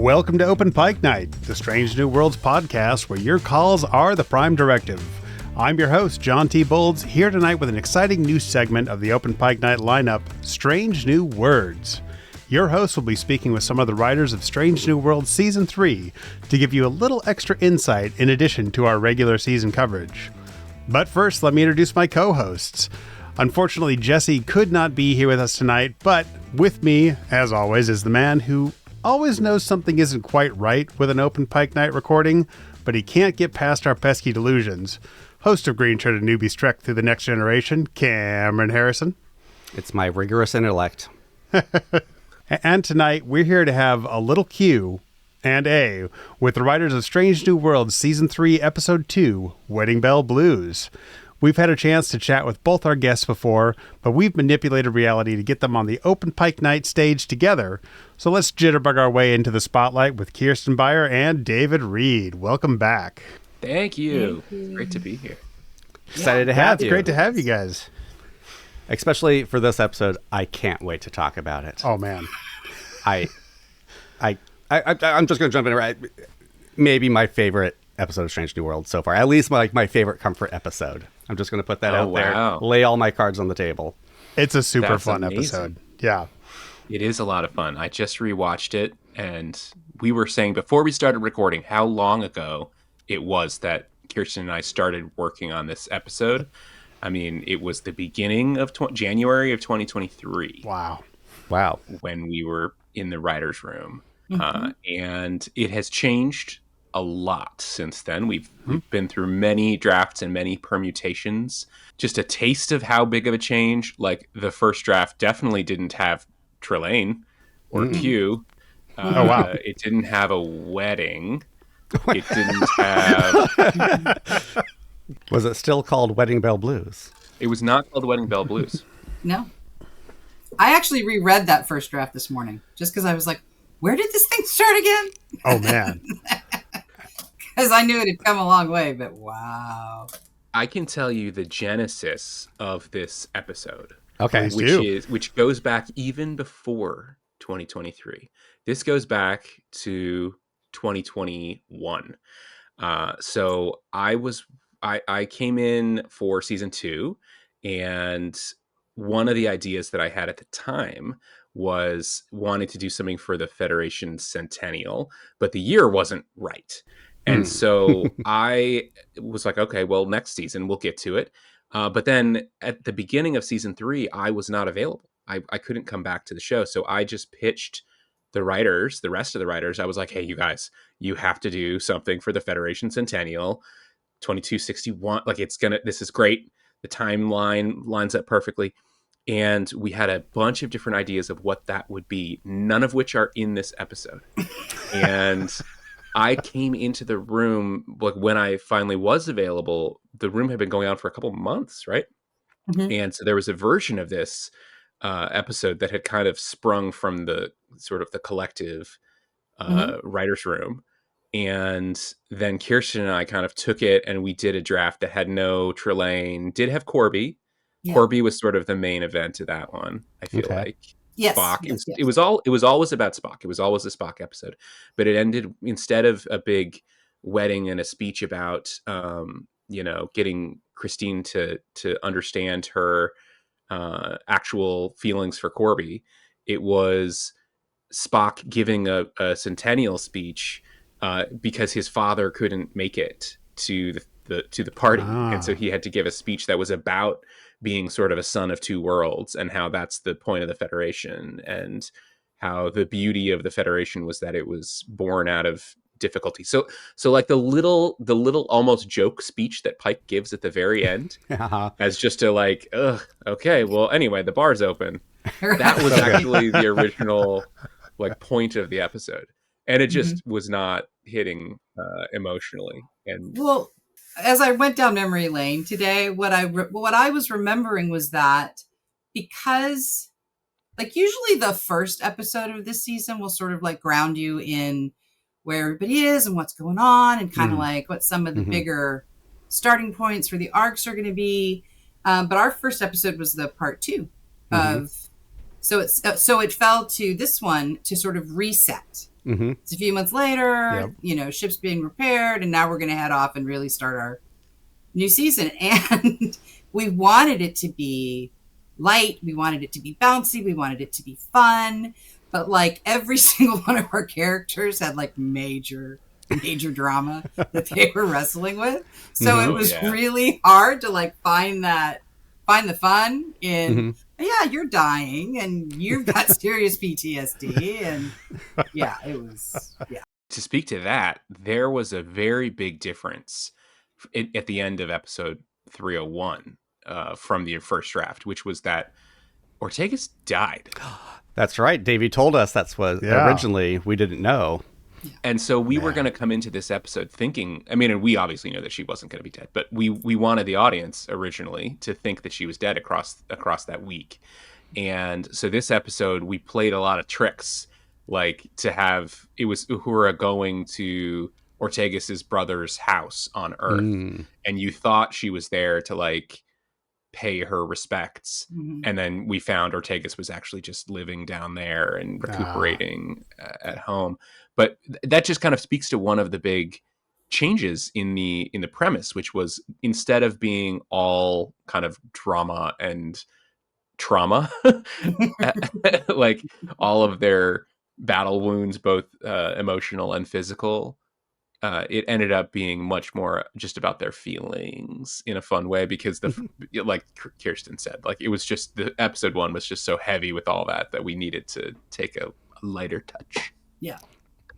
Welcome to Open Pike Night, the Strange New Worlds podcast where your calls are the prime directive. I'm your host, John T. Bolds, here tonight with an exciting new segment of the Open Pike Night lineup, Strange New Words. Your host will be speaking with some of the writers of Strange New Worlds Season 3 to give you a little extra insight in addition to our regular season coverage. But first, let me introduce my co-hosts. Unfortunately, Jesse could not be here with us tonight, but with me, as always, is the man who always knows something isn't quite right with an Open Pike Night recording, but he can't get past our pesky delusions. Host of Green Shirt and Newbies Trek Through the Next Generation, Cameron Harrison. It's my rigorous intellect. And tonight, we're here to have a little Q and A with the writers of Strange New Worlds Season 3, Episode 2, Wedding Bell Blues. We've had a chance to chat with both our guests before, but we've manipulated reality to get them on the Open Pike Night stage together. So let's jitterbug our way into the spotlight with Kirsten Beyer and David Reed. Welcome back. Thank you. Great to be here. Excited to have you. It's great to have you guys. Especially for this episode, I can't wait to talk about it. Oh, man. I'm just going to jump in right. Maybe my favorite episode of Strange New World so far. At least my favorite comfort episode. I'm just going to put that out there. Lay all my cards on the table. It's a super fun episode. Yeah. It is a lot of fun. I just rewatched it, and we were saying before we started recording how long ago it was that Kirsten and I started working on this episode. I mean, it was the beginning of January of 2023. Wow. When we were in the writer's room. And it has changed a lot since then. We've been through many drafts and many permutations. Just a taste of how big of a change. Like, the first draft definitely didn't have Trelane or Q. It didn't have a wedding. It didn't have... Was it still called Wedding Bell Blues? It was not called Wedding Bell Blues. No. I actually reread that first draft this morning just because I was like, where did this thing start again? Oh, man. Because I knew it had come a long way, but wow. I can tell you the genesis of this episode. Okay. Which goes back even before 2023. This goes back to 2021. So I came in for season 2, and one of the ideas that I had at the time was wanting to do something for the Federation Centennial, but the year wasn't right. And so I was like, okay, well, next season we'll get to it. But then at the beginning of season 3, I was not available. I couldn't come back to the show. So I just pitched the rest of the writers. I was like, hey, you guys, you have to do something for the Federation Centennial 2261. Like, this is great. The timeline lines up perfectly. And we had a bunch of different ideas of what that would be, none of which are in this episode. And I came into the room, like, when I finally was available, the room had been going on for a couple months, right? And so there was a version of this episode that had kind of sprung from the sort of the collective writer's room. And then Kirsten and I kind of took it, and we did a draft that had no Trelane, did have Corby. Yeah. Corby was sort of the main event of that one, I feel like. Yes. Spock. Yes. It was always about Spock. It was always a Spock episode. But it ended, instead of a big wedding and a speech about getting Christine to understand her actual feelings for Corby, it was Spock giving a centennial speech because his father couldn't make it to the party. And so he had to give a speech that was about being sort of a son of two worlds, and how that's the point of the Federation, and how the beauty of the Federation was that it was born out of difficulty. So like the little almost joke speech that Pike gives at the very end as just to like, okay, well, anyway, the bar's open. That was actually the original like point of the episode. And it just was not hitting emotionally. And well, as I went down memory lane today, what I was remembering was that because, like, usually the first episode of this season will sort of like ground you in where everybody is and what's going on, and kind of like what some of the bigger starting points for the arcs are going to be. But our first episode was the part 2 of, so it fell to this one to sort of reset It's a few months later, ship's being repaired, and now we're going to head off and really start our new season. And we wanted it to be light. We wanted it to be bouncy. We wanted it to be fun. But like every single one of our characters had like major drama that they were wrestling with. So it was really hard to like find the fun in, you're dying and you've got serious PTSD. And it was. To speak to that, there was a very big difference at the end of episode 301 from the first draft, which was that Ortegas died. That's right. Davey told us that's what originally we didn't know. And so we were going to come into this episode thinking, and we obviously know that she wasn't going to be dead, but we wanted the audience originally to think that she was dead across that week. And so this episode, we played a lot of tricks, like to have, it was Uhura going to Ortegas's brother's house on Earth. And you thought she was there to like pay her respects. And then we found Ortegas was actually just living down there and recuperating at home. But that just kind of speaks to one of the big changes in the premise, which was instead of being all kind of drama and trauma, like all of their battle wounds, both emotional and physical, it ended up being much more just about their feelings in a fun way, because like Kirsten said, like it was just, the episode 1 was just so heavy with all that we needed to take a lighter touch.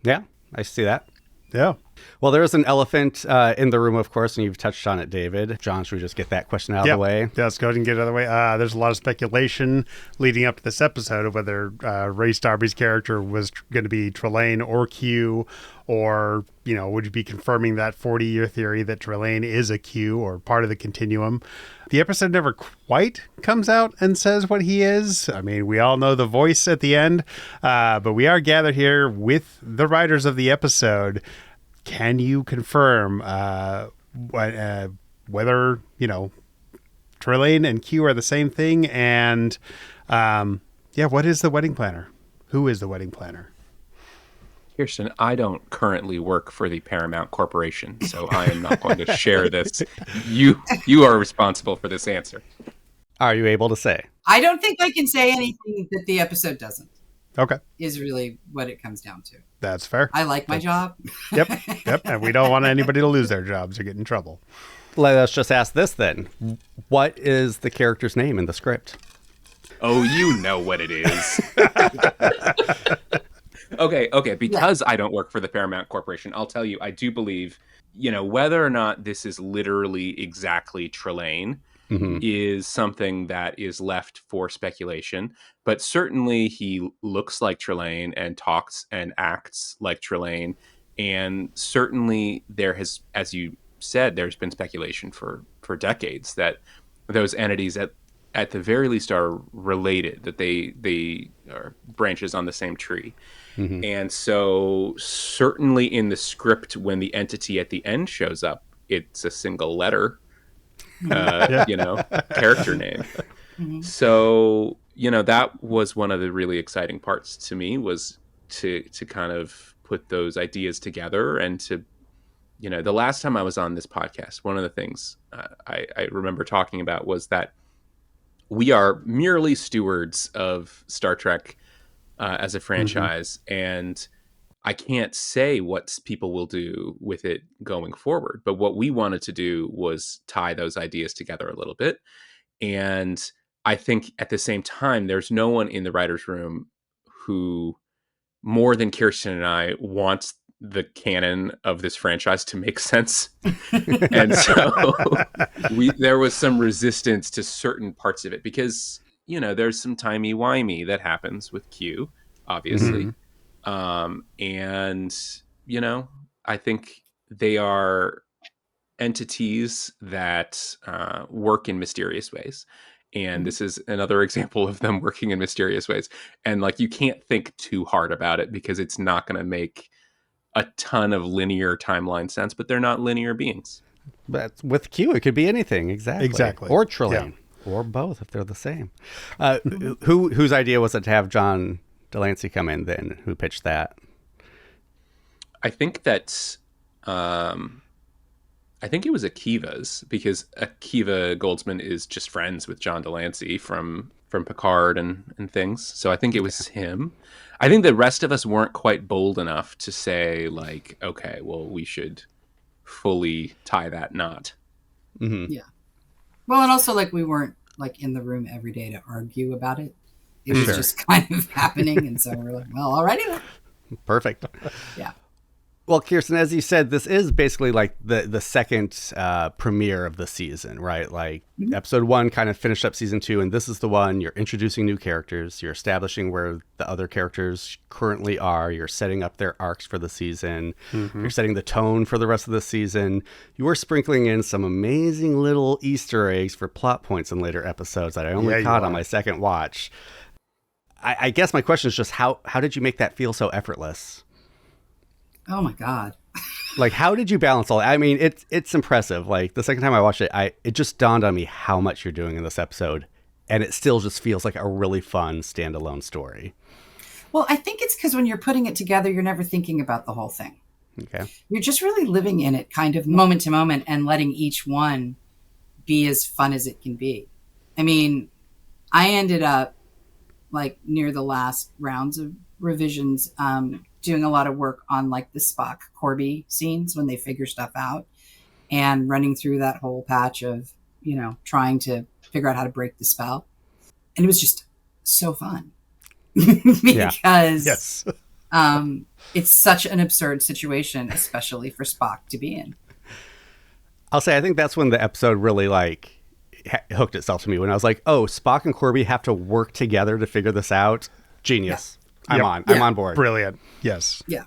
Yeah, I see that. Yeah. Well, there is an elephant in the room, of course, and you've touched on it, David. John, should we just get that question out of the way? Yeah, let's go ahead and get it out of the way. There's a lot of speculation leading up to this episode of whether Rhys Darby's character was going to be Trelane or Q, or, would you be confirming that 40-year theory that Trelane is a Q or part of the continuum? The episode never quite comes out and says what he is. I mean, we all know the voice at the end, but we are gathered here with the writers of the episode. Can you confirm whether, Trelane and Q are the same thing? And, what is the wedding planner? Who is the wedding planner? Kirsten, I don't currently work for the Paramount Corporation, so I am not going to share this. You are responsible for this answer. Are you able to say? I don't think I can say anything that the episode doesn't. Okay. Is really what it comes down to. That's fair. I like my job. Yep. And we don't want anybody to lose their jobs or get in trouble. Let's just ask this then. What is the character's name in the script? Oh, you know what it is. Okay. Because I don't work for the Paramount Corporation, I'll tell you, I do believe, whether or not this is literally exactly Trelane is something that is left for speculation. But certainly he looks like Trelane and talks and acts like Trelane. And certainly there has, as you said, there's been speculation for decades that those entities at the very least are related, that they are branches on the same tree. And so certainly in the script, when the entity at the end shows up, it's a single letter, character name. So, that was one of the really exciting parts to me, was to kind of put those ideas together. And to, the last time I was on this podcast, one of the things I remember talking about was that we are merely stewards of Star Trek as a franchise, and I can't say what people will do with it going forward. But what we wanted to do was tie those ideas together a little bit. And I think at the same time, there's no one in the writer's room who, more than Kirsten and I, wants the canon of this franchise to make sense. And so there was some resistance to certain parts of it, because there's some timey-wimey that happens with Q, obviously. And I think they are entities that work in mysterious ways. And this is another example of them working in mysterious ways. And like, you can't think too hard about it, because it's not going to make a ton of linear timeline sense, but they're not linear beings. But with Q, it could be anything. Exactly. Or Trelane. Or both, if they're the same. Whose idea was it to have John Delancey come in then? Who pitched that? I think that I think it was Akiva's, because Akiva Goldsman is just friends with John Delancey from Picard and things. So I think it was him. I think the rest of us weren't quite bold enough to say, like, okay, well, we should fully tie that knot. Mm-hmm. Yeah. Well, and also, like, we weren't like in the room every day to argue about it. It was just kind of happening, and so we're like, well, alrighty then. Perfect. Yeah. Well, Kirsten, as you said, this is basically like the second premiere of the season, right? Like episode 1 kind of finished up season 2, and this is the one you're introducing new characters. You're establishing where the other characters currently are. You're setting up their arcs for the season. Mm-hmm. You're setting the tone for the rest of the season. You are sprinkling in some amazing little Easter eggs for plot points in later episodes that I only caught on my second watch. I guess my question is just how did you make that feel so effortless? Oh my God. Like, how did you balance all that? I mean, it's impressive. Like, the second time I watched it, it just dawned on me how much you're doing in this episode. And it still just feels like a really fun standalone story. Well, I think it's because when you're putting it together, you're never thinking about the whole thing. Okay. You're just really living in it kind of moment to moment and letting each one be as fun as it can be. I mean, I ended up, like, near the last rounds of revisions, doing a lot of work on, like, the Spock Corby scenes when they figure stuff out, and running through that whole patch of, you know, trying to figure out how to break the spell. And it was just so fun because it's such an absurd situation, especially for Spock to be in. I'll say, I think that's when the episode really, like, hooked itself to me, when I was like, oh, Spock and Corby have to work together to figure this out. Genius. Yeah. I'm on board. Brilliant. Yes. Yeah.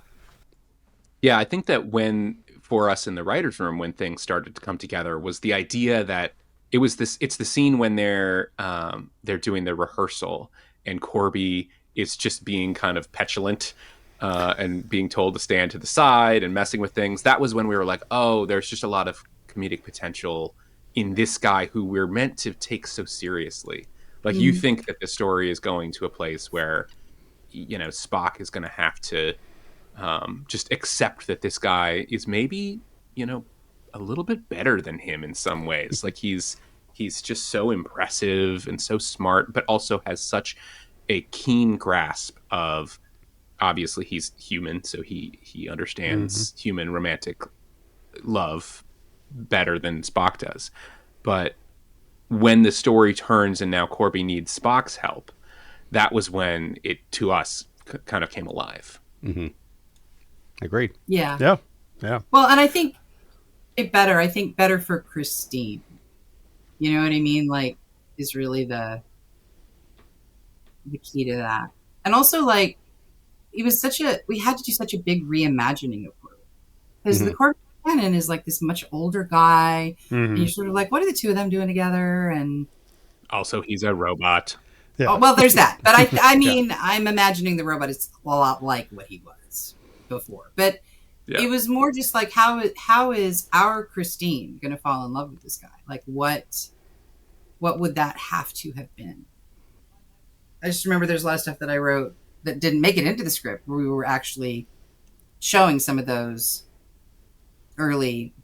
Yeah, I think that for us in the writer's room, when things started to come together, was the idea that it's the scene when they're doing the rehearsal and Corby is just being kind of petulant and being told to stand to the side and messing with things. That was when we were like, oh, there's just a lot of comedic potential in this guy who we're meant to take so seriously. Like, you think that the story is going to a place where, you know, Spock is going to have to just accept that this guy is maybe, you know, a little bit better than him in some ways. Like, he's just so impressive and so smart, but also has such a keen grasp of, obviously he's human, so he understands human romantic love better than Spock does. But when the story turns and now Corby needs Spock's help, that was when it, to us, kind of came alive. Mm-hmm. Agreed. Yeah. Yeah. Yeah. Well, and I think better for Christine. You know what I mean? Like, is really the key to that. And also, like, we had to do such a big reimagining of Corby. Because the Corby canon is like this much older guy. And you're sort of like, what are the two of them doing together? And also, he's a robot. Yeah. Oh, well, there's that. But I mean, I'm imagining the robot is a lot like what he was before. But it was more just like, how is our Christine going to fall in love with this guy? Like, what would that have to have been? I just remember there's a lot of stuff that I wrote that didn't make it into the script, where we were actually showing some of those early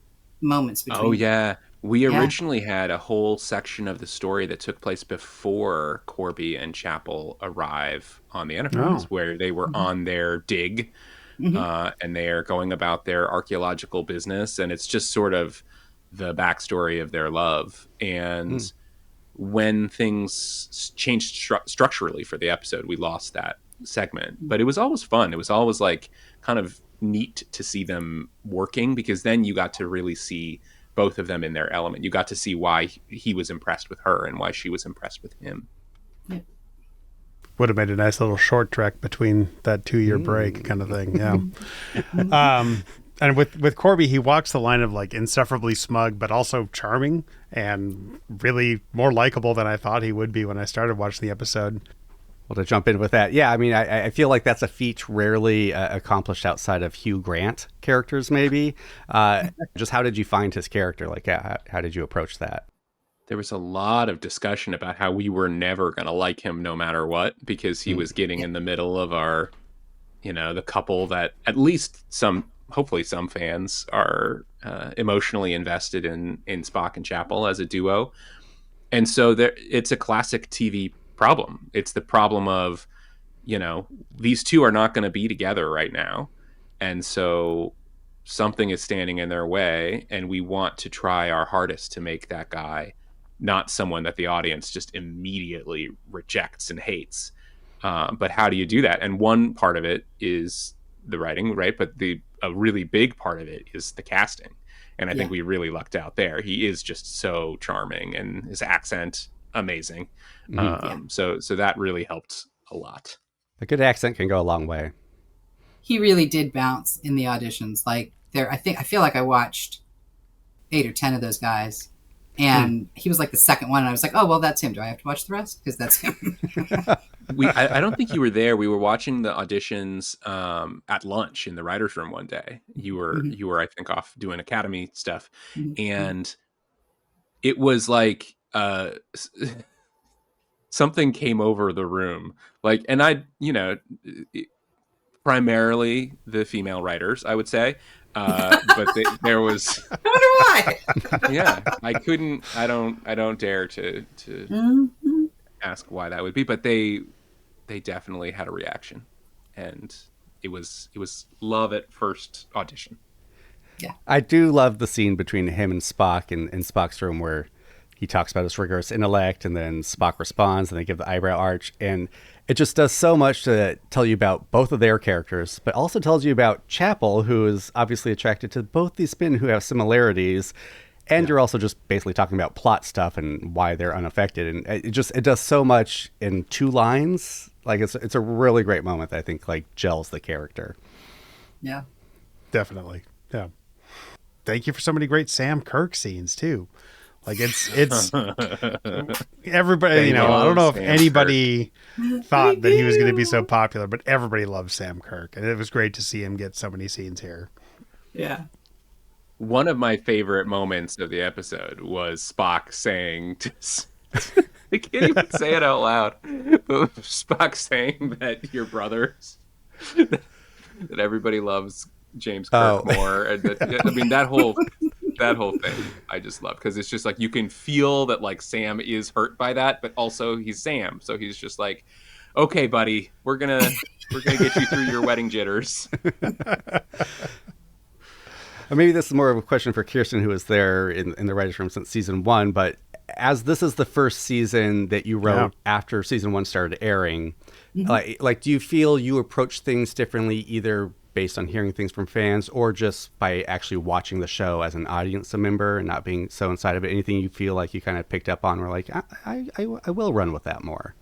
moments between. Oh, yeah. We originally had a whole section of the story that took place before Corby and Chapel arrive on the Enterprise, where they were on their dig, and they are going about their archaeological business, and it's just sort of the backstory of their love. And when things changed structurally for the episode, we lost that segment. But it was always fun. It was always, like, kind of neat to see them working, because then you got to really see both of them in their element. You got to see why he was impressed with her and why she was impressed with him. Yeah. Would have made a nice little short trek between that 2-year break kind of thing. Yeah. And with Corby, he walks the line of, like, insufferably smug, but also charming and really more likable than I thought he would be when I started watching the episode. Well, to jump in with that, yeah, I mean, I feel like that's a feat rarely accomplished outside of Hugh Grant characters, maybe. Just how did you find his character? Like, how did you approach that? There was a lot of discussion about how we were never going to like him no matter what, because he was getting in the middle of our, you know, the couple that at least some hopefully some fans are emotionally invested in Spock and Chapel as a duo. And so it's a classic TV problem. It's the problem of, these two are not going to be together right now. And so something is standing in their way, and we want to try our hardest to make that guy not someone that the audience just immediately rejects and hates. But how do you do that? And one part of it is the writing, right? But a really big part of it is the casting. And I think we really lucked out there. He is just so charming, and his accent, amazing. So that really helped a lot. A good accent can go a long way. He really did bounce in the auditions. Like I feel like I watched 8 or 10 of those guys, and he was like the second one. And I was like, oh, well, that's him. Do I have to watch the rest? Because that's him. I don't think you were there. We were watching the auditions at lunch in the writer's room one day. You were, I think, off doing Academy stuff. And it was like something came over the room. Like, and primarily the female writers, I would say. But there was. I wonder why. Yeah, I don't dare to ask why that would be, but they definitely had a reaction, and it was love at first audition. Yeah, I do love the scene between him and Spock in Spock's room where he talks about his rigorous intellect, and then Spock responds, and they give the eyebrow arch, and it just does so much to tell you about both of their characters, but also tells you about Chapel, who is obviously attracted to both these men who have similarities, and you're also just basically talking about plot stuff and why they're unaffected, and it does so much in 2 lines. Like it's a really great moment that I think like gels the character. Yeah, definitely. Yeah. Thank you for so many great Sam Kirk scenes too. Like it's everybody, I don't know if anybody thought that he was going to be so popular, but everybody loves Sam Kirk, and it was great to see him get so many scenes here. Yeah. One of my favorite moments of the episode was Spock saying I can't even say it out loud, but Spock saying that your brothers, that everybody loves James Kirk more. And that whole thing I just love, because it's just like you can feel that like Sam is hurt by that, but also he's Sam, so he's just like, okay, buddy, we're gonna get you through your wedding jitters. Maybe this is more of a question for Kirsten, who was there in the writers' room since season 1, but as this is the first season that you wrote after season 1 started airing, like do you feel you approach things differently, either based on hearing things from fans or just by actually watching the show as an audience member and not being so inside of it? Anything you feel like you kind of picked up on, or like, I will run with that more?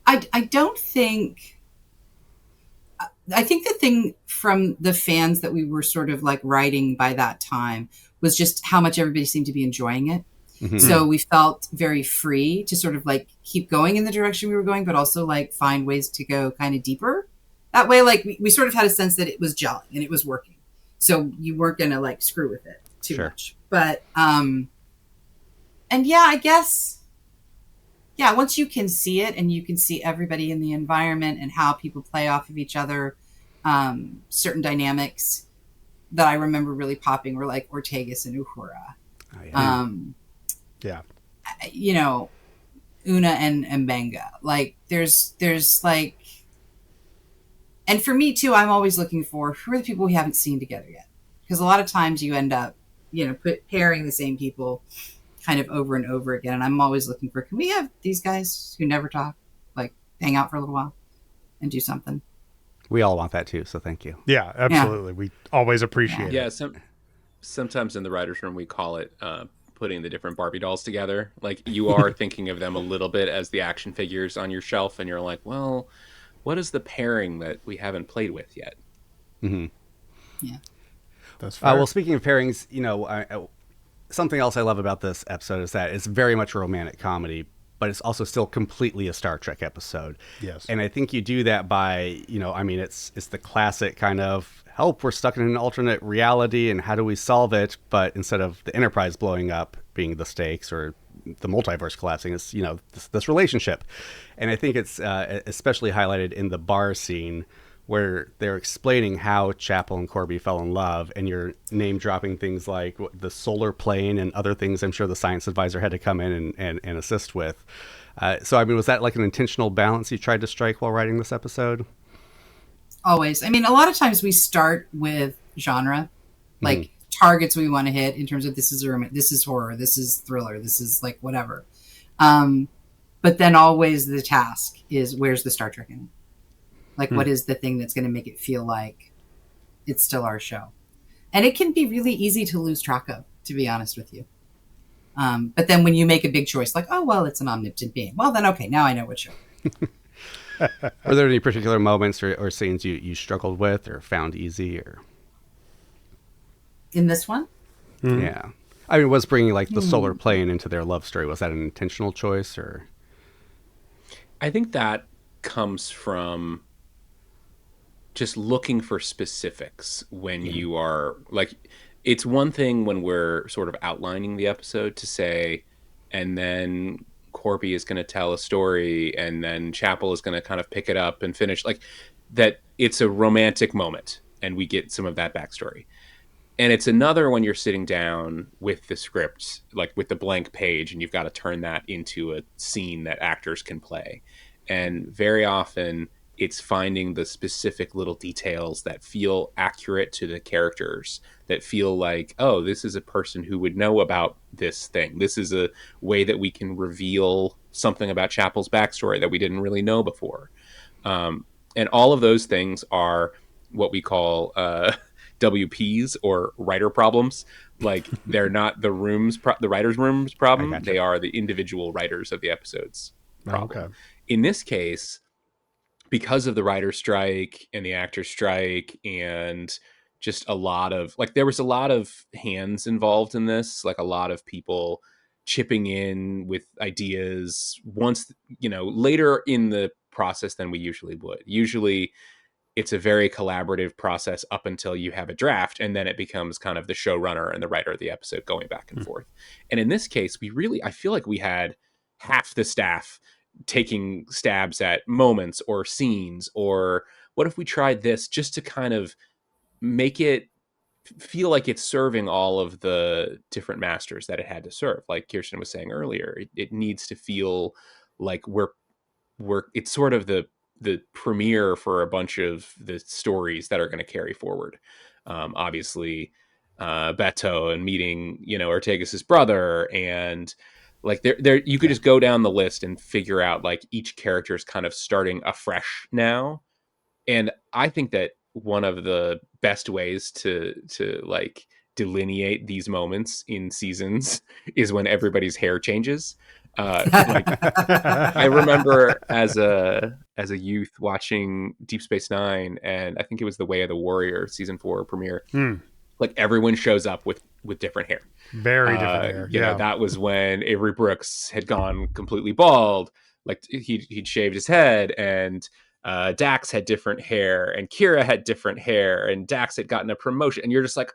I don't think... I think the thing from the fans that we were sort of like writing by that time was just how much everybody seemed to be enjoying it. Mm-hmm. So we felt very free to sort of like keep going in the direction we were going, but also like find ways to go kind of deeper. That way, like we sort of had a sense that it was gelling and it was working. So you weren't going to like screw with it too much. But, and yeah, I guess, once you can see it and you can see everybody in the environment and how people play off of each other, certain dynamics that I remember really popping were like Ortegas and Uhura. Una and Mbenga. Like there's like, and for me too, I'm always looking for who are the people we haven't seen together yet. Because a lot of times you end up, pairing the same people kind of over and over again. And I'm always looking for, can we have these guys who never talk, like hang out for a little while and do something? We all want that too, so thank you. Yeah, absolutely. Yeah. We always appreciate it. Yeah, sometimes in the writer's room we call it putting the different Barbie dolls together. Like you are thinking of them a little bit as the action figures on your shelf, and you're like, well, what is the pairing that we haven't played with yet? Mm-hmm. Yeah. That's fair. Well, speaking of pairings, something else I love about this episode is that it's very much a romantic comedy, but it's also still completely a Star Trek episode. Yes. And I think you do that by, it's the classic kind of, help, we're stuck in an alternate reality, and how do we solve it? But instead of the Enterprise blowing up being the stakes or the multiverse collapsing, it's, this relationship. And I think it's especially highlighted in the bar scene where they're explaining how Chapel and Corby fell in love, and you're name dropping things like the solar plane and other things I'm sure the science advisor had to come in and assist with. So, I mean, was that like an intentional balance you tried to strike while writing this episode? Always. I mean, a lot of times we start with genre, like targets we want to hit in terms of this is horror, this is thriller, this is like whatever. But then always the task is, where's the Star Trek in it? Like, what is the thing that's going to make it feel like it's still our show? And it can be really easy to lose track of, to be honest with you. But then when you make a big choice, like, oh, well, it's an omnipotent being. Well, then, okay, now I know what show. Were there any particular moments or scenes you struggled with or found easy? Or in this one? Yeah. I mean, was bringing like the solar plane into their love story, was that an intentional choice? Or I think that comes from just looking for specifics when you are like, it's one thing when we're sort of outlining the episode to say, and then Corby is going to tell a story and then Chapel is going to kind of pick it up and finish, like that. It's a romantic moment and we get some of that backstory. And it's another when you're sitting down with the script, like with the blank page, and you've got to turn that into a scene that actors can play. And very often it's finding the specific little details that feel accurate to the characters, that feel like, oh, this is a person who would know about this thing. This is a way that we can reveal something about Chapel's backstory that we didn't really know before. And all of those things are what we call WPs, or writer problems. Like, they're not the writer's room's problem. They are the individual writers of the episode's problem. Okay. In this case, because of the writer's strike and the actor's strike and just a lot of, like, there was a lot of hands involved in this, like a lot of people chipping in with ideas once, later in the process than we usually would. Usually it's a very collaborative process up until you have a draft, and then it becomes kind of the showrunner and the writer of the episode going back and forth. And in this case, I feel like we had half the staff taking stabs at moments or scenes, or what if we tried this, just to kind of make it feel like it's serving all of the different masters that it had to serve. Like Kirsten was saying earlier, it needs to feel like it's sort of the premiere for a bunch of the stories that are going to carry forward. Obviously, Beto and meeting, Ortegas's brother, and like there you could just go down the list and figure out like each character is kind of starting afresh now. And I think that one of the best ways to like delineate these moments in seasons is when everybody's hair changes. I remember as a youth watching Deep Space Nine, and I think it was The Way of the Warrior season 4 premiere. Like, everyone shows up with different hair, very different hair. You know, that was when Avery Brooks had gone completely bald. Like, he'd shaved his head, and Dax had different hair, and Kira had different hair, and Dax had gotten a promotion, and you're just like,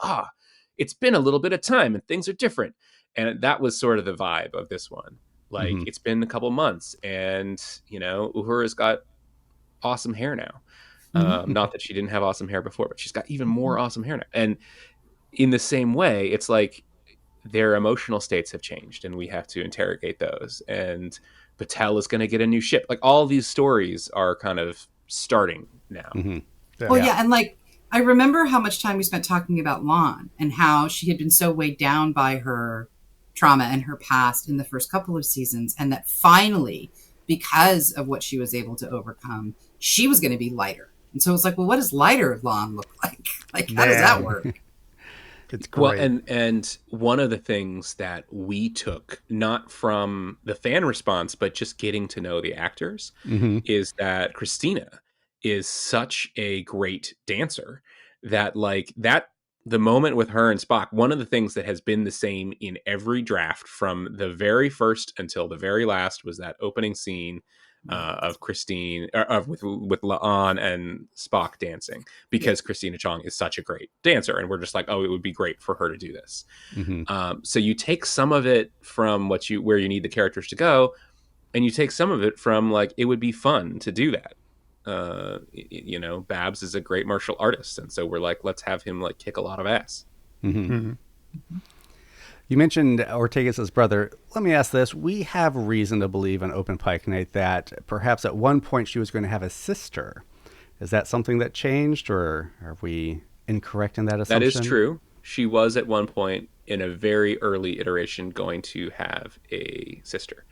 it's been a little bit of time and things are different. And that was sort of the vibe of this one. Like, it's been a couple months, and, Uhura's got awesome hair now. Not that she didn't have awesome hair before, but she's got even more awesome hair now. And in the same way, it's like their emotional states have changed, and we have to interrogate those. And Patel is going to get a new ship. Like, all these stories are kind of starting now. And like, I remember how much time we spent talking about Lon and how she had been so weighed down by her trauma and her past in the first couple of seasons, and that finally, because of what she was able to overcome, she was going to be lighter. And so it's like, well, what does lighter Lon look like? Like, how does that work? It's great. Well, and one of the things that we took, not from the fan response, but just getting to know the actors, is that Christina is such a great dancer that, like, that the moment with her and Spock, one of the things that has been the same in every draft from the very first until the very last was that opening scene of Christine, with La'an and Spock dancing, because Christina Chong is such a great dancer, and we're just like, oh, it would be great for her to do this. So you take some of it from where you need the characters to go, and you take some of it from, like, it would be fun to do that. Babs is a great martial artist, and so we're like, let's have him like kick a lot of ass. You mentioned Ortega's brother. Let me ask this. We have reason to believe on Open Pike Night that perhaps at one point she was going to have a sister. Is that something that changed, or are we incorrect in that assumption? That is true. She was at one point in a very early iteration going to have a sister.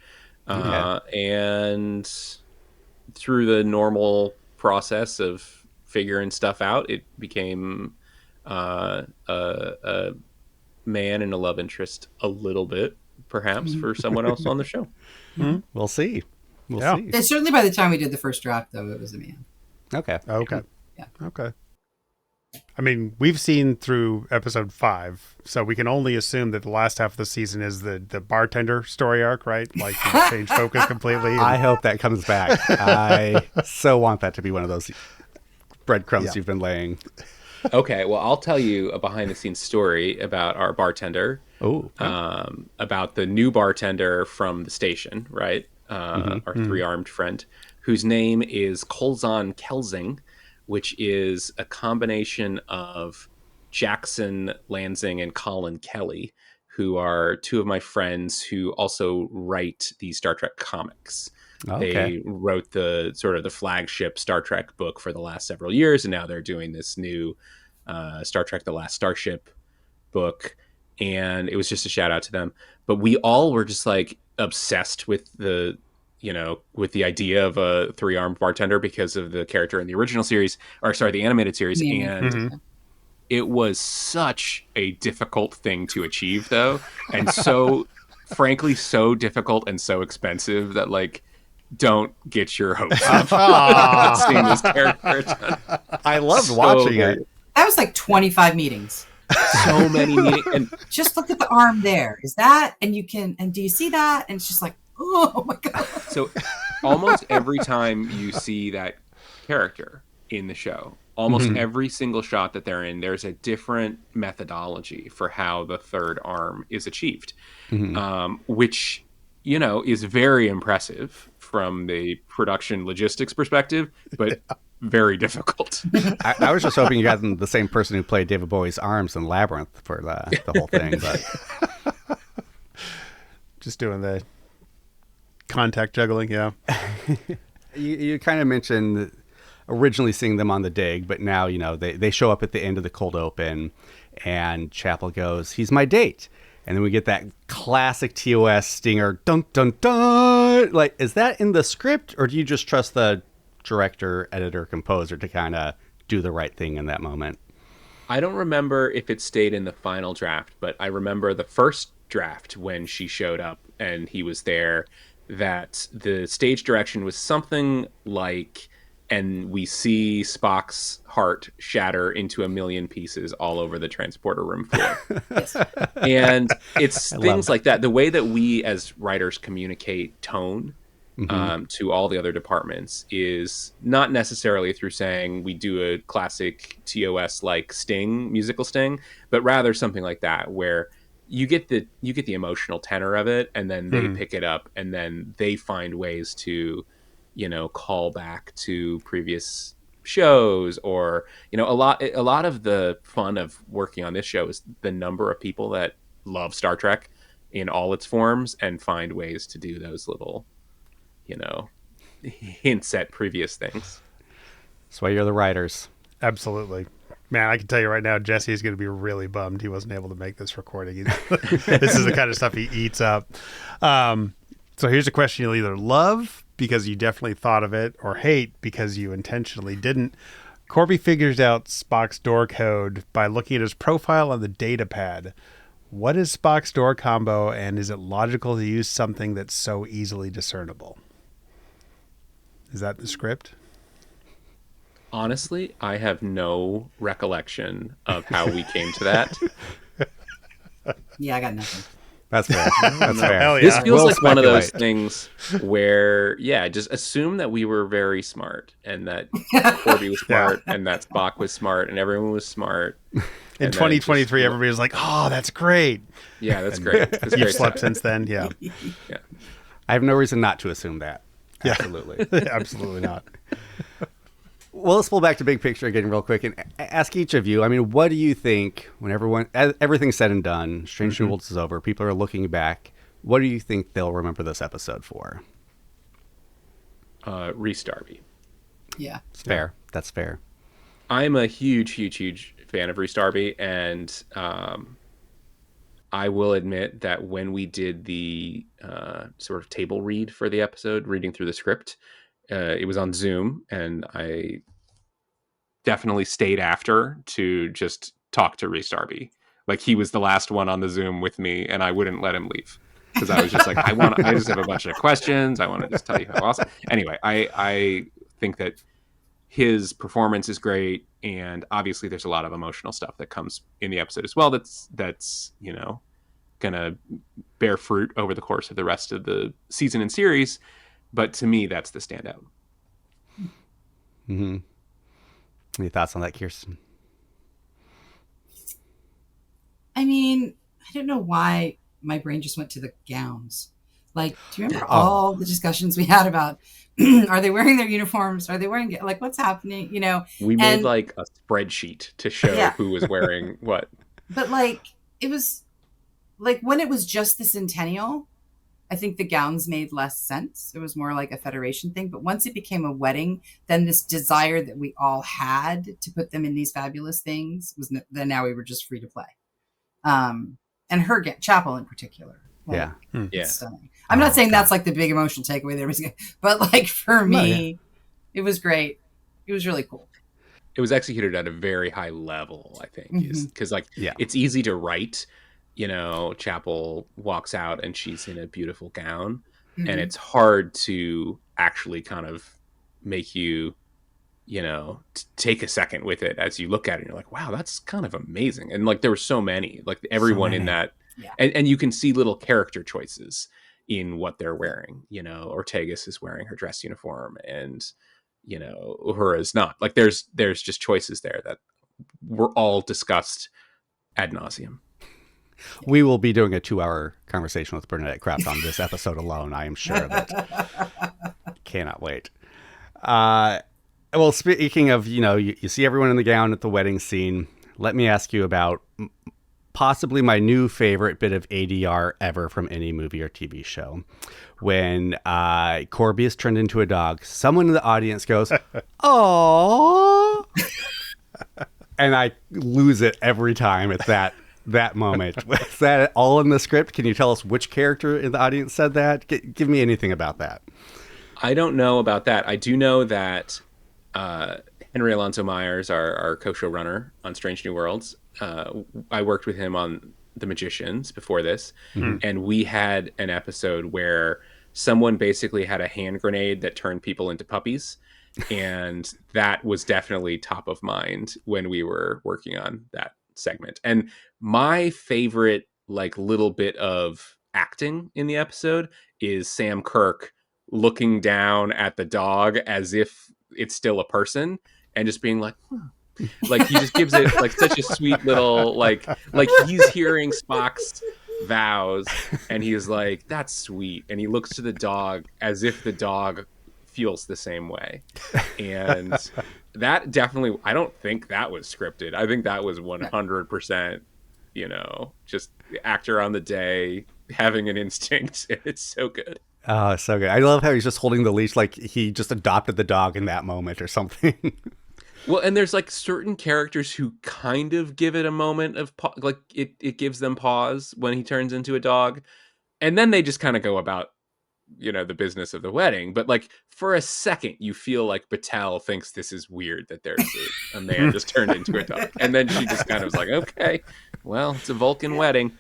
And through the normal process of figuring stuff out, it became a man and a love interest a little bit, perhaps, for someone else on the show. We'll see. We'll see. And certainly by the time we did the first draft, though, it was a man. Okay. Yeah. Okay. I mean, we've seen through episode 5, so we can only assume that the last half of the season is the bartender story arc, right? Like, you change focus completely. I hope that comes back. I so want that to be one of those breadcrumbs you've been laying. Okay, well, I'll tell you a behind-the-scenes story about our bartender. About the new bartender from the station, right? Our three-armed friend, whose name is Colzon Kelsing, which is a combination of Jackson Lansing and Colin Kelly, who are two of my friends who also write the Star Trek comics. They wrote the sort of the flagship Star Trek book for the last several years, and now they're doing this new Star Trek The Last Starship book, and it was just a shout out to them. But we all were just like obsessed with the idea of a three-armed bartender because of the character in the original series, the animated series. And it was such a difficult thing to achieve, though. And so, frankly, so difficult and so expensive that, like, don't get your hopes up seeing this character. I loved watching it. That was like 25 meetings. So many meetings. And just look at the arm there. Is that? And do you see that? And it's just like, oh my God. So almost every time you see that character in the show, almost every single shot that they're in, there's a different methodology for how the third arm is achieved, which, is very impressive from the production logistics perspective, but very difficult. I was just hoping you got the same person who played David Bowie's arms in Labyrinth for the whole thing. But just doing the contact juggling, yeah. You kind of mentioned originally seeing them on the dig, but now, they show up at the end of the cold open, and Chapel goes, "He's my date." And then we get that classic TOS stinger, dun, dun, dun. Like, is that in the script, or do you just trust the director, editor, composer to kind of do the right thing in that moment? I don't remember if it stayed in the final draft, but I remember the first draft when she showed up and he was there, that the stage direction was something like, and we see Spock's heart shatter into a million pieces all over the transporter room floor. And it's things like that. The way that we as writers communicate tone to all the other departments is not necessarily through saying we do a classic TOS like sting, musical sting, but rather something like that, where you get the emotional tenor of it, and then they pick it up, and then they find ways to call back to previous shows, or a lot of the fun of working on this show is the number of people that love Star Trek in all its forms and find ways to do those little hints at previous things. That's why you're the writers. Absolutely. Man, I can tell you right now, Jesse is going to be really bummed he wasn't able to make this recording. This is the kind of stuff he eats up. So here's a question you'll either love because you definitely thought of it, or hate because you intentionally didn't. Corby figures out Spock's door code by looking at his profile on the data pad. What is Spock's door combo, and is it logical to use something that's so easily discernible? Is that the script? Honestly, I have no recollection of how we came to that. Yeah, I got nothing. That's fair. That's fair. Hell yeah. This feels We'll like one of those speculate. things where, just assume that we were very smart, and that Corby was smart, and that Spock was smart, and everyone was smart. In 2023, everybody was like, "Oh, that's great." Yeah, that's great. That's You've great slept stuff. since then, yeah. I have no reason not to assume that. Yeah. Absolutely. Absolutely not. Well, let's pull back to big picture again real quick and ask each of you. I mean, what do you think when everything's said and done, Strange New Worlds is over, people are looking back, what do you think they'll remember this episode for? Rhys Darby. Yeah. It's fair. That's fair. I'm a huge fan of Rhys Darby, and I will admit that when we did the sort of table read for the episode, reading through the script, it was on Zoom, and I definitely stayed after to just talk to Rhys Darby. Like, he was the last one on the Zoom with me, and I wouldn't let him leave because I was just like, I just have a bunch of questions. I want to just tell you how awesome. Anyway, I think that his performance is great, and obviously there's a lot of emotional stuff that comes in the episode as well. That's gonna bear fruit over the course of the rest of the season and series. But to me, that's the standout. Mm-hmm. Any thoughts on that, Kirsten? I mean, I don't know why my brain just went to the gowns. Like, do you remember all the discussions we had about, are they wearing their uniforms? Are they wearing, like, what's happening? We made like a spreadsheet to show who was wearing what. But like, it was like when it was just the Centennial, I think the gowns made less sense. It was more like a Federation thing. But once it became a wedding, then this desire that we all had to put them in these fabulous things was then now we were just free to play. And her Chapel in particular. Like, it's stunning. I'm not saying that's like the big emotional takeaway there, but like for me, it was great. It was really cool. It was executed at a very high level, I think, because it's easy to write. Chapel walks out and she's in a beautiful gown, and it's hard to actually kind of make you, take a second with it as you look at it. And you're like, wow, that's kind of amazing. And like, there were so many, like everyone in that, and you can see little character choices in what they're wearing. Ortegas is wearing her dress uniform, and Uhura's not. Like, there's just choices there that were all discussed ad nauseum. We will be doing a 2-hour conversation with Bernadette Kraft on this episode alone. I am sure of it. Cannot wait. Well, speaking of, you see everyone in the gown at the wedding scene. Let me ask you about possibly my new favorite bit of ADR ever from any movie or TV show. When Corby is turned into a dog, someone in the audience goes, "Aww," and I lose it every time at that moment. Was that all in the script? Can you tell us which character in the audience said that? Give me anything about that. I don't know about that. I do know that Henry Alonso Myers, our co-showrunner on Strange New Worlds, I worked with him on The Magicians before this, and we had an episode where someone basically had a hand grenade that turned people into puppies, and that was definitely top of mind when we were working on that segment. And my favorite like little bit of acting in the episode is Sam Kirk looking down at the dog as if it's still a person and just being like, like he just gives it like such a sweet little like he's hearing Spock's vows and he's like, that's sweet, and he looks to the dog as if the dog feels the same way. And that definitely, I don't think that was scripted. I think that was 100% just the actor on the day having an instinct. It's so good. Oh, so good. I love how he's just holding the leash like he just adopted the dog in that moment or something. Well, and there's like certain characters who kind of give it a moment of like it gives them pause when he turns into a dog, and then they just kind of go about the business of the wedding. But like for a second you feel like Battelle thinks this is weird that there's a man just turned into a dog, and then she just kind of was like, okay, well, it's a Vulcan wedding.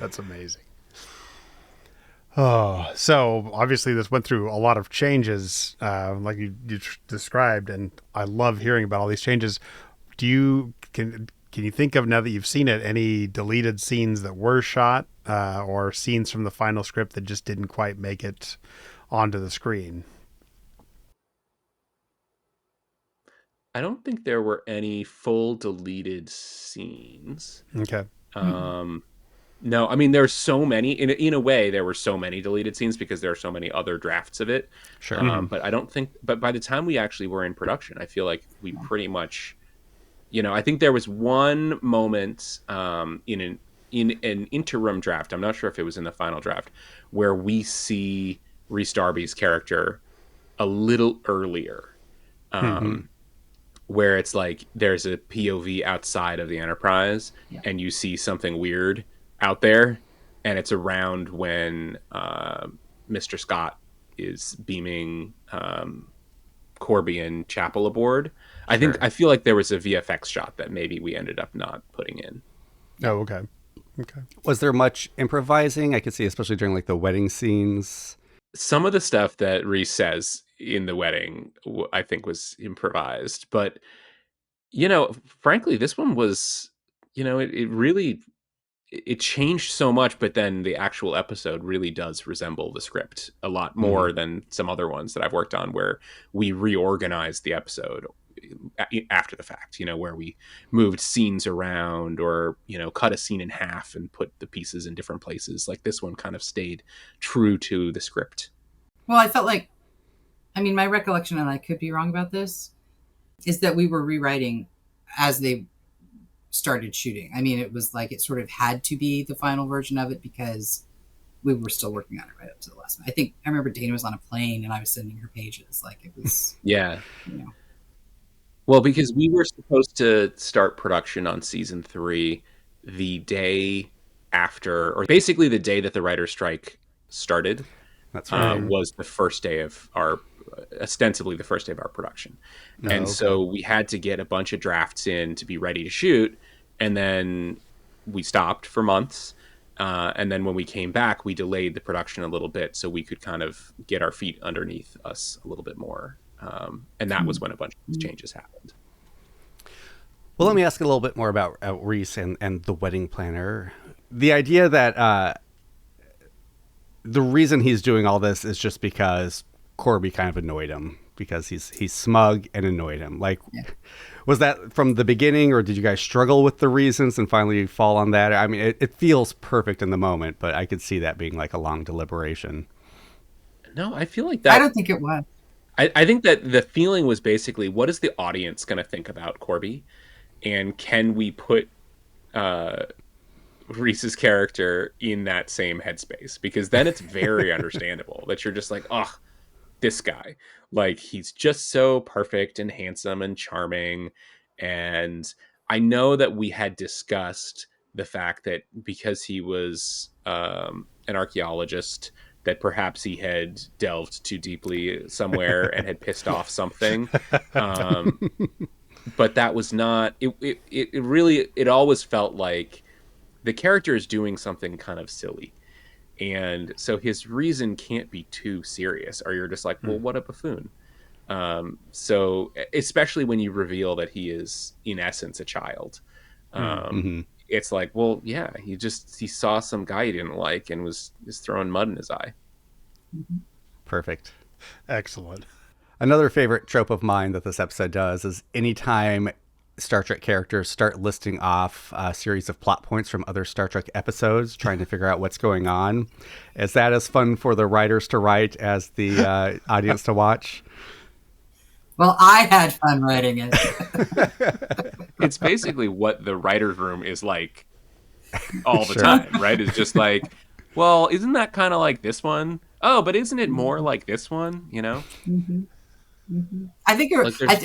That's amazing. Oh, so obviously this went through a lot of changes, like you described, and I love hearing about all these changes. Can you think of, now that you've seen it, any deleted scenes that were shot, or scenes from the final script that just didn't quite make it onto the screen? I don't think there were any full deleted scenes. Okay. No, I mean there's so many in a way there were so many deleted scenes because there are so many other drafts of it. Sure. But I don't think. But by the time we actually were in production, I feel like we pretty much, I think there was one moment in an interim draft. I'm not sure if it was in the final draft where we see Rhys Darby's character a little earlier. Where it's like there's a POV outside of the Enterprise and you see something weird out there, and it's around when Mr. Scott is beaming Corby and Chapel aboard. I feel like there was a VFX shot that maybe we ended up not putting in. Oh, okay. Okay. Was there much improvising? I could see, especially during like the wedding scenes. Some of the stuff that Rhys says in the wedding, I think was improvised, but frankly, this one was, it really, it changed so much, but then the actual episode really does resemble the script a lot more than some other ones that I've worked on where we reorganized the episode after the fact, where we moved scenes around or, cut a scene in half and put the pieces in different places. Like this one kind of stayed true to the script. Well, I felt like, my recollection, and I could be wrong about this, is that we were rewriting as they started shooting. It was like it sort of had to be the final version of it because we were still working on it right up to the last minute. I remember Dana was on a plane and I was sending her pages. Like it was, yeah. Well, because we were supposed to start production on season 3 the day after, or basically the day that the writer's strike started. That's right. Was the first day of ostensibly the first day of our production. So we had to get a bunch of drafts in to be ready to shoot. And then we stopped for months. And then when we came back, we delayed the production a little bit so we could kind of get our feet underneath us a little bit more. And that was when a bunch of these changes happened. Well, let me ask a little bit more about Rhys and the wedding planner. The idea that the reason he's doing all this is just because Corby kind of annoyed him, because he's smug and annoyed him. Like, was that from the beginning, or did you guys struggle with the reasons and finally fall on that? It feels perfect in the moment, but I could see that being like a long deliberation. No, I feel like that. I don't think it was. I think that the feeling was basically, what is the audience going to think about Corby? And can we put Rhys's character in that same headspace? Because then it's very understandable that you're just like, oh, this guy, like, he's just so perfect and handsome and charming. And I know that we had discussed the fact that because he was an archaeologist, that perhaps he had delved too deeply somewhere and had pissed off something. But that was not, it really, it always felt like the character is doing something kind of silly. And so his reason can't be too serious, or you're just like, well, what a buffoon. So especially when you reveal that he is in essence a child, it's like, well, yeah, he saw some guy he didn't like and was just throwing mud in his eye. Perfect. Excellent. Another favorite trope of mine that this episode does is anytime Star Trek characters start listing off a series of plot points from other Star Trek episodes, trying to figure out what's going on. Is that as fun for the writers to write as the audience to watch? Well, I had fun writing it. It's basically what the writer's room is like all the time, right? It's just like, well, isn't that kind of like this one? Oh, but isn't it more like this one, Mm-hmm. Mm-hmm. I think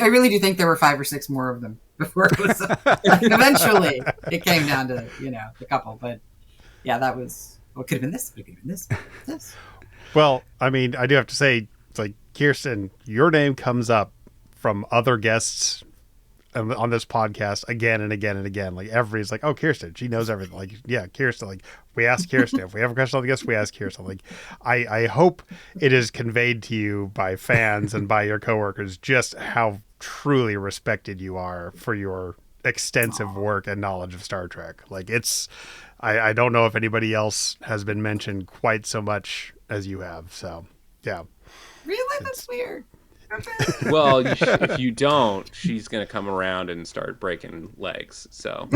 I really do think there were 5 or 6 more of them before it was eventually it came down to the couple. But yeah, that was what could have been this. Could have been this. Well, I do have to say, it's like, Kirsten, your name comes up from other guests on this podcast again and again and again. Like, everybody's like, oh, Kirsten, she knows everything. Like, yeah, Kirsten. Like, we ask Kirsten. If we have a question on the guest, we ask Kirsten. Like, I hope it is conveyed to you by fans and by your coworkers just how truly respected you are for your extensive work and knowledge of Star Trek. Like, it's, I don't know if anybody else has been mentioned quite so much as you have. So, yeah. Really? That's weird. Well, if you don't, she's going to come around and start breaking legs. So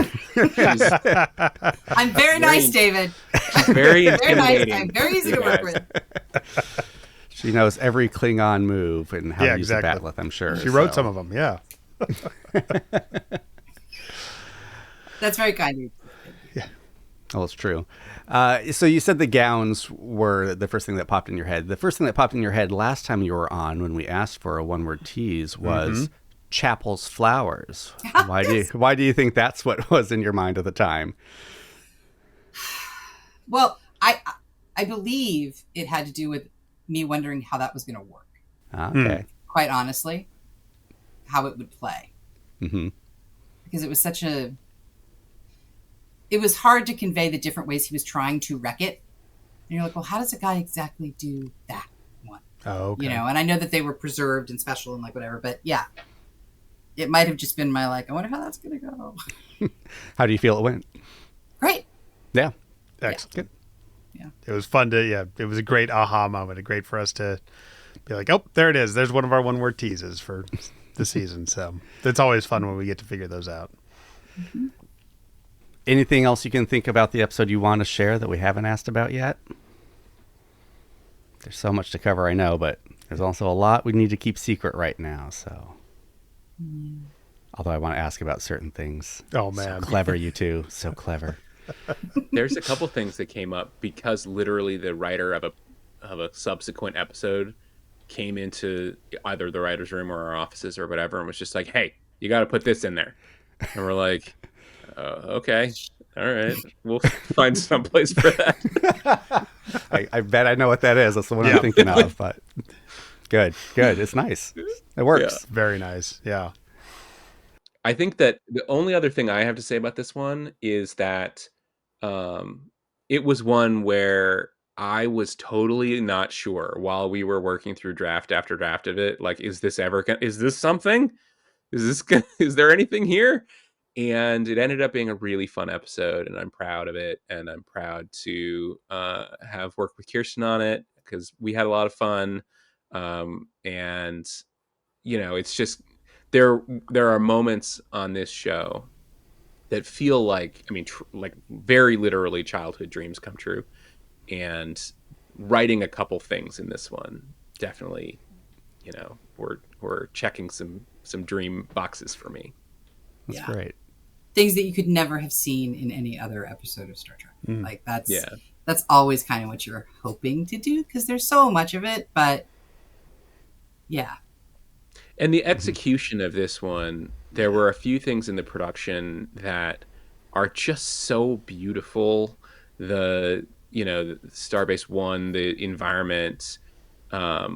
I'm very nice, David. She's very intimidating. Nice. I'm very easy to work with. She knows every Klingon move and how to use a bat'leth, I'm sure. She wrote some of them, yeah. That's very kind of you. Yeah. Well, it's true. So you said the gowns were the first thing that popped in your head. The first thing that popped in your head last time you were on when we asked for a one-word tease was Chapel's Flowers. Why do you think that's what was in your mind at the time? Well, I believe it had to do with me wondering how that was going to work. Okay. Quite honestly, how it would play. Mm-hmm. Because it was it was hard to convey the different ways he was trying to wreck it. And you're like, well, how does a guy exactly do that one? Oh, okay. You know, and I know that they were preserved and special and like whatever, but yeah, it might have just been my like, I wonder how that's going to go. How do you feel it went? Great. Yeah. Excellent. Good. Yeah. It was fun it was a great aha moment. Great for us to be like, oh, there it is. There's one of our one-word teases for the season. So it's always fun when we get to figure those out. Mm-hmm. Anything else you can think about the episode you want to share that we haven't asked about yet? There's so much to cover, I know, but there's also a lot we need to keep secret right now. So, although I want to ask about certain things. Oh man, so clever you two, so clever. There's a couple things that came up because literally the writer of a subsequent episode came into either the writer's room or our offices or whatever and was just like, "Hey, you got to put this in there," and we're like. Okay. All right. We'll find some place for that. I bet I know what that is. That's the one I'm thinking of. But good. It's nice. It works. Yeah. Very nice. Yeah. I think that the only other thing I have to say about this one is that it was one where I was totally not sure while we were working through draft after draft of it. Like, is this something? Is there anything here? And it ended up being a really fun episode, and I'm proud of it. And I'm proud to have worked with Kirsten on it because we had a lot of fun. And, you know, it's just there are moments on this show that feel like, I mean, like very literally childhood dreams come true. And writing a couple things in this one definitely, you know, we're checking some dream boxes for me. That's great. Things that you could never have seen in any other episode of Star Trek. Like that's always kind of what you're hoping to do because there's so much of it, but yeah. And the execution of this one, there were a few things in the production that are just so beautiful. The Starbase One, the environment,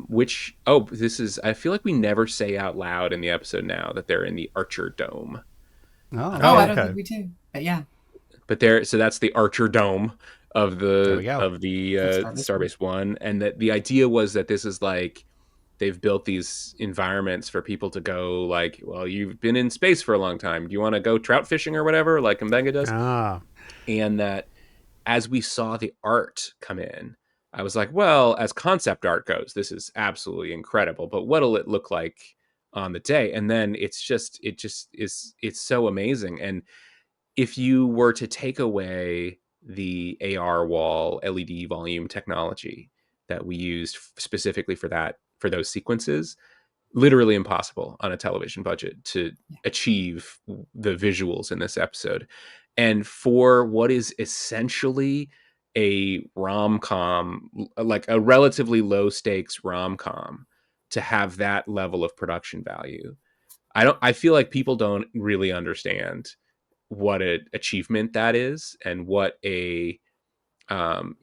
which I feel like we never say out loud in the episode now that they're in the Archer Dome. I don't think we do, but yeah. But so that's the Archer Dome of the Starbase Starbase One, and that the idea was that this is like they've built these environments for people to go. Like, well, you've been in space for a long time. Do you want to go trout fishing or whatever, like Mbenga does? And that as we saw the art come in, I was like, well, as concept art goes, this is absolutely incredible. But what'll it look like on the day? And then it's so amazing. And if you were to take away the AR wall LED volume technology that we used specifically for those sequences, literally impossible on a television budget to achieve the visuals in this episode. And for what is essentially a rom-com, like a relatively low stakes rom-com, to have that level of production value, I feel like people don't really understand what an achievement that is and what a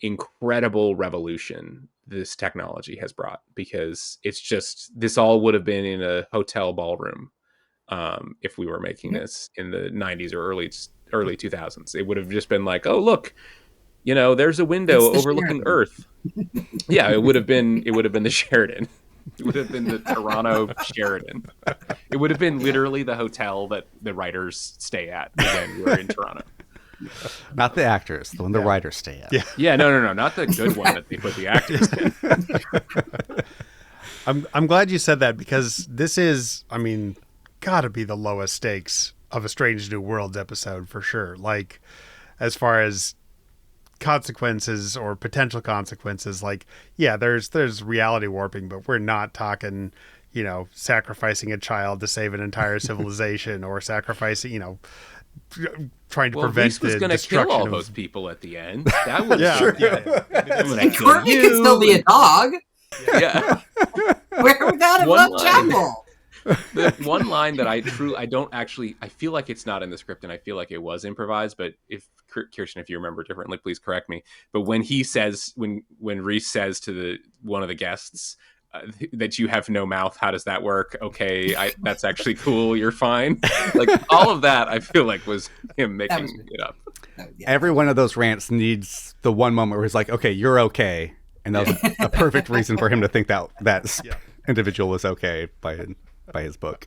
incredible revolution this technology has brought, because it's just, this all would have been in a hotel ballroom if we were making this in the 90s or early 2000s. It would have just been like, oh look, you know, there's a window overlooking Earth. Yeah, it would have been the Sheraton. It would have been the Toronto Sheraton. It would have been literally the hotel that the writers stay at when we're in Toronto. Not the actors, the one the writers stay at. Yeah, no, not the good one that they put the actors in. I'm glad you said that, because this is, I mean, gotta be the lowest stakes of a Strange New Worlds episode for sure. Like, as far as consequences or potential consequences, like, yeah, there's reality warping, but we're not talking, you know, sacrificing a child to save an entire civilization, or sacrificing, you know, trying to prevent Rhys was the going to destruction kill all of those people at the end. That was And Courtney could still be a dog. Yeah. Where would that have left Chapel? The one line that I feel like it's not in the script, and I feel like it was improvised, but if Kirsten, if you remember differently, please correct me. But when he says, when Rhys says to one of the guests, that you have no mouth, how does that work? Okay, that's actually cool, you're fine. Like, all of that I feel like was him making it up. Every one of those rants needs the one moment where he's like, okay, you're okay. And that was a perfect reason for him to think that individual was okay by his book.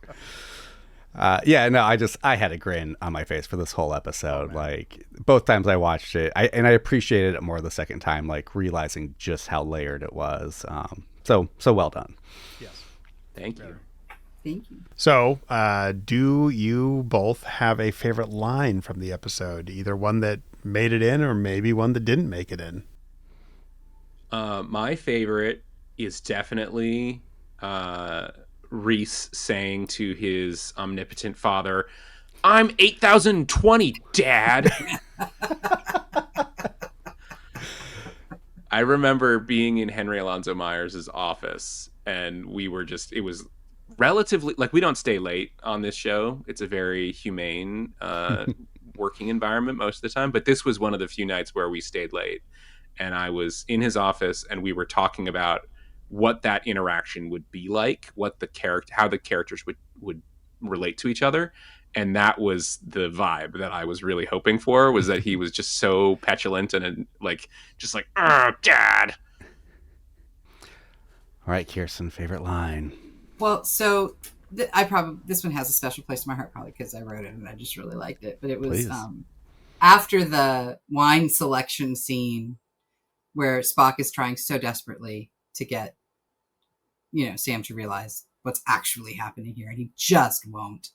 I had a grin on my face for this whole episode. Like, both times I watched it, I appreciated it more the second time, like realizing just how layered it was. So well done. Yes. Thank you. Thank you. So, do you both have a favorite line from the episode? Either one that made it in, or maybe one that didn't make it in? My favorite is definitely Rhys saying to his omnipotent father, "I'm 8,020, Dad." I remember being in Henry Alonzo Myers' office, and it was relatively, like, we don't stay late on this show. It's a very humane working environment most of the time, but this was one of the few nights where we stayed late, and I was in his office, and we were talking about what that interaction would be like, how the characters would relate to each other. And that was the vibe that I was really hoping for, was that he was just so petulant and just like, "Oh, Dad." All right, Kirsten, favorite line. Well, so this one has a special place in my heart, probably because I wrote it and I just really liked it. But it was after the wine selection scene where Spock is trying so desperately to get, Sam to realize what's actually happening here, and he just won't.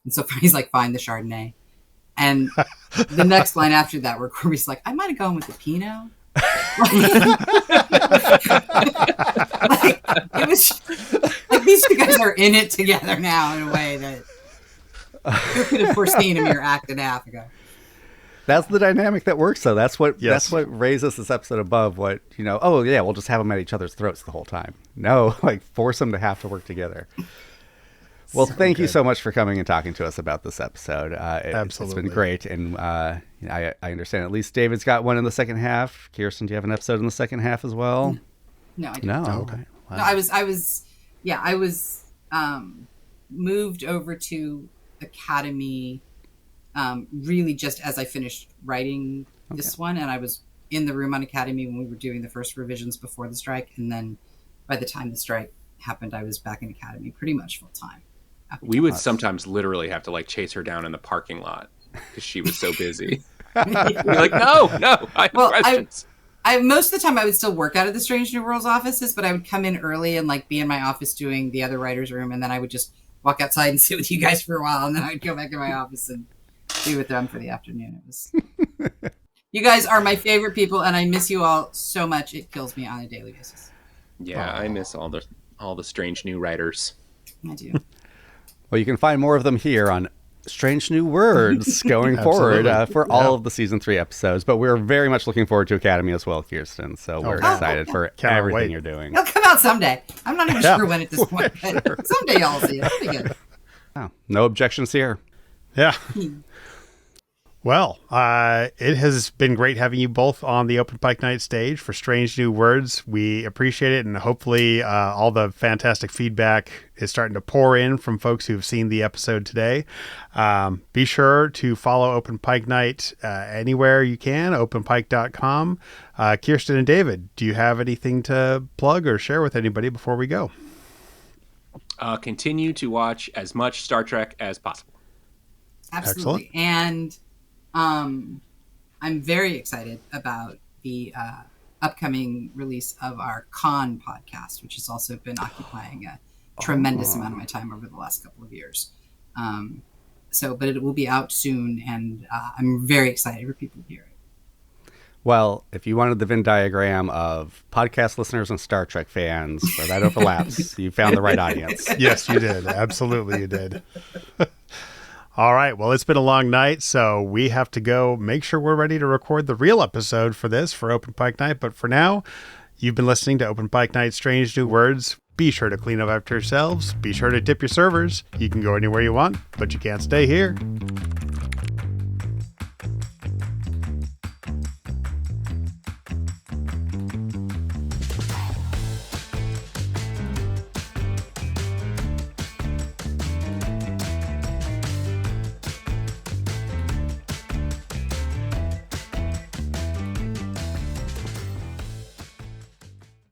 And so he's like, "Find the Chardonnay." And the next line after that, where Corby's like, "I might have gone with the Pinot." Like, it was like, these two guys are in it together now in a way that you could have foreseen a mere act and a half ago. That's the dynamic that works, though. That's what raises this episode above what, oh, yeah, we'll just have them at each other's throats the whole time. No, like, force them to have to work together. Well, thank you so much for coming and talking to us about this episode. Absolutely. It's been great. And I understand at least David's got one in the second half. Kirsten, do you have an episode in the second half as well? No, I don't. No? Okay. Wow. No, I was moved over to Academy really just as I finished writing this one. And I was in the room on Academy when we were doing the first revisions before the strike. And then by the time the strike happened, I was back in Academy pretty much full time. We would sometimes literally have to chase her down in the parking lot because she was so busy. You're like, no, I have questions. I most of the time I would still work out of the Strange New Worlds offices, but I would come in early and be in my office doing the other writer's room, and then I would just walk outside and sit with you guys for a while, and then I'd go back to my office and be with them for the afternoon. It was you guys are my favorite people, and I miss you all so much. It kills me on a daily basis. Yeah, I miss all the strange new writers. I do. Well, you can find more of them here on Strange New Words going forward for all of the season 3 episodes. But we're very much looking forward to Academy as well, Kirsten. So we're excited for everything you're doing. It'll come out someday. I'm not even sure when at this point, but someday y'all will see it. It'll be good. Oh, no objections here. Yeah. Well, it has been great having you both on the Open Pike Night stage for Strange New Words. We appreciate it, and hopefully all the fantastic feedback is starting to pour in from folks who've seen the episode today. Be sure to follow Open Pike Night anywhere you can, openpike.com. Kirsten and David, do you have anything to plug or share with anybody before we go? Continue to watch as much Star Trek as possible. Absolutely. Excellent. And I'm very excited about the upcoming release of our con podcast, which has also been occupying a tremendous amount of my time over the last couple of years. But it will be out soon, and I'm very excited for people to hear it. Well, if you wanted the Venn diagram of podcast listeners and Star Trek fans where that overlaps, you found the right audience. Yes, you did. Absolutely, you did. All right. Well, it's been a long night, so we have to go make sure we're ready to record the real episode for Open Pike Night. But for now, you've been listening to Open Pike Night Strange New Words. Be sure to clean up after yourselves. Be sure to tip your servers. You can go anywhere you want, but you can't stay here.